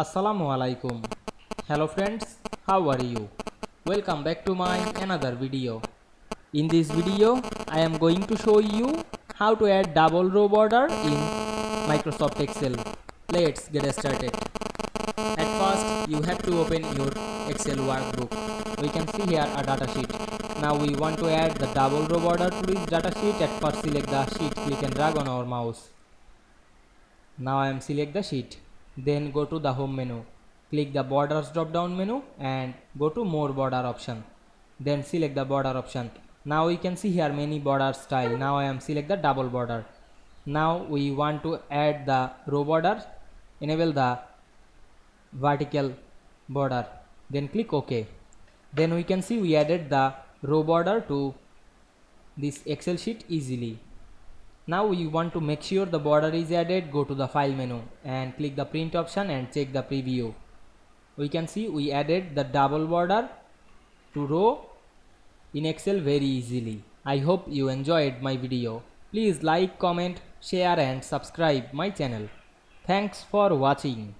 Assalamu Walaikum. Hello friends, how are you? Welcome back to my another video. In this video, I am going to show you how to add double row border in Microsoft Excel. Let's get started. At first, you have to open your Excel workbook. We can see here a data sheet. Now we want to add the double row border to this data sheet. At first, select the sheet, click and drag on our mouse. Now I am select the sheet. Then go to the home menu. Click the borders drop down menu and go to more border option. Then select the border option. Now we can see here many border style. Now I am select the double border. Now we want to add the row border. Enable the vertical border. Then click OK. Then we can see we added the row border to this Excel sheet easily. Now we want to make sure the border is added. Go to the file menu and click the print option and check the preview. We can see we added the double border to row in Excel very easily. I hope you enjoyed my video. Please like, comment, share and subscribe my channel. Thanks for watching.